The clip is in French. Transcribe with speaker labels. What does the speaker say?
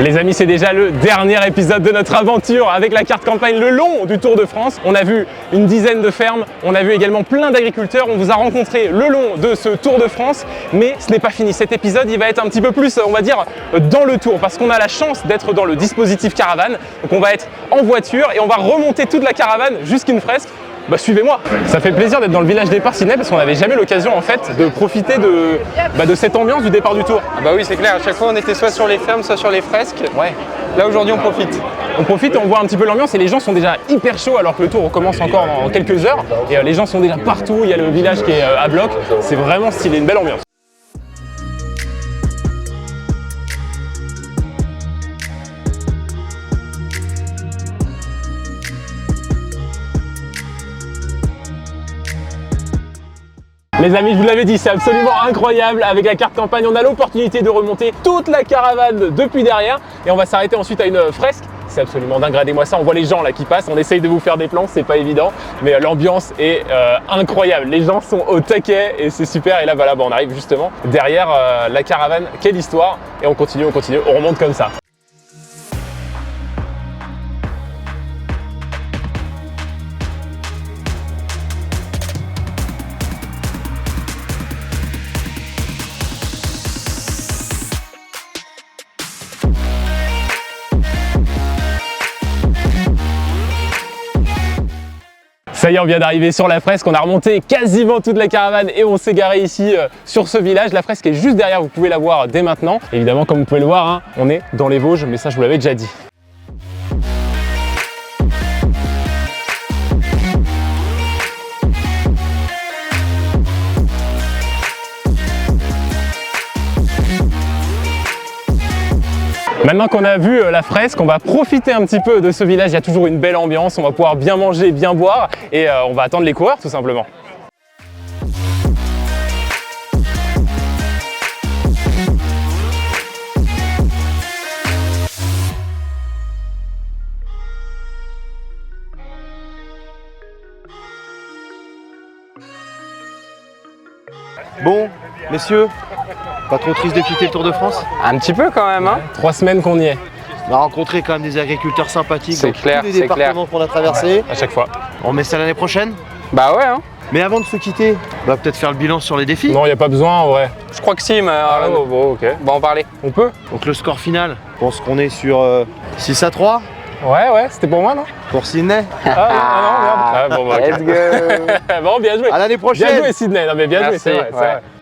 Speaker 1: Les amis, c'est déjà le dernier épisode de notre aventure avec la carte campagne le long du Tour de France. On a vu une dizaine de fermes, on a vu également plein d'agriculteurs, on vous a rencontré le long de ce Tour de France, mais ce n'est pas fini. Cet épisode, il va être un petit peu plus, on va dire, dans le tour, parce qu'on a la chance d'être dans le dispositif caravane. Donc on va être en voiture et on va remonter toute la caravane jusqu'à une fresque. Bah suivez-moi. Ça fait plaisir d'être dans le village départ Sydney parce qu'on n'avait jamais l'occasion en fait de profiter de cette ambiance du départ du Tour.
Speaker 2: Ah bah oui, c'est clair, à chaque fois on était soit sur les fermes, soit sur les fresques.
Speaker 1: Ouais.
Speaker 2: Là aujourd'hui on profite.
Speaker 1: On profite et on voit un petit peu l'ambiance et les gens sont déjà hyper chauds alors que le Tour recommence encore dans quelques heures. Et les gens sont déjà partout, il y a le village qui est à bloc. C'est vraiment stylé, une belle ambiance. Les amis, je vous l'avais dit, c'est absolument incroyable. Avec la carte campagne, on a l'opportunité de remonter toute la caravane depuis derrière et on va s'arrêter ensuite à une fresque. C'est absolument dingue, regardez-moi ça, on voit les gens là qui passent, on essaye de vous faire des plans, c'est pas évident, mais l'ambiance est incroyable. Les gens sont au taquet et c'est super. Et là voilà, on arrive justement derrière la caravane. Quelle histoire! Et on continue, on remonte comme ça. Ça y est, on vient d'arriver sur la fresque, on a remonté quasiment toute la caravane et on s'est garé ici sur ce village. La fresque est juste derrière, vous pouvez la voir dès maintenant. Évidemment, comme vous pouvez le voir, hein, on est dans les Vosges, mais ça je vous l'avais déjà dit. Maintenant qu'on a vu la fresque, on va profiter un petit peu de ce village. Il y a toujours une belle ambiance, on va pouvoir bien manger, bien boire et on va attendre les coureurs tout simplement.
Speaker 3: Bon, messieurs, pas trop triste de quitter le Tour de France?
Speaker 2: Un petit peu quand même, hein.
Speaker 1: 3 semaines qu'on y est.
Speaker 3: On a rencontré quand même des agriculteurs sympathiques
Speaker 2: C'est
Speaker 3: dans
Speaker 2: clair,
Speaker 3: tous les
Speaker 2: c'est
Speaker 3: départements qu'on a traversés.
Speaker 1: À chaque fois.
Speaker 3: On met ça l'année prochaine.
Speaker 2: Bah ouais, hein.
Speaker 3: Mais avant de se quitter, on va peut-être faire le bilan sur les défis.
Speaker 1: Non, il n'y a pas besoin en vrai.
Speaker 2: Je crois que si, mais
Speaker 1: Bon, ok.
Speaker 2: on va en parler.
Speaker 1: On peut?
Speaker 3: Donc le score final, je pense qu'on est sur 6-3
Speaker 1: Ouais, c'était pour moi, non?
Speaker 3: pour Sydney.
Speaker 1: Non, merde. Ah, bon, ok.
Speaker 2: Let's go.
Speaker 1: Bon, bien joué.
Speaker 3: À l'année prochaine.
Speaker 1: Bien joué Sydney, non mais bien joué,
Speaker 2: Merci,
Speaker 1: c'est vrai.
Speaker 2: ouais.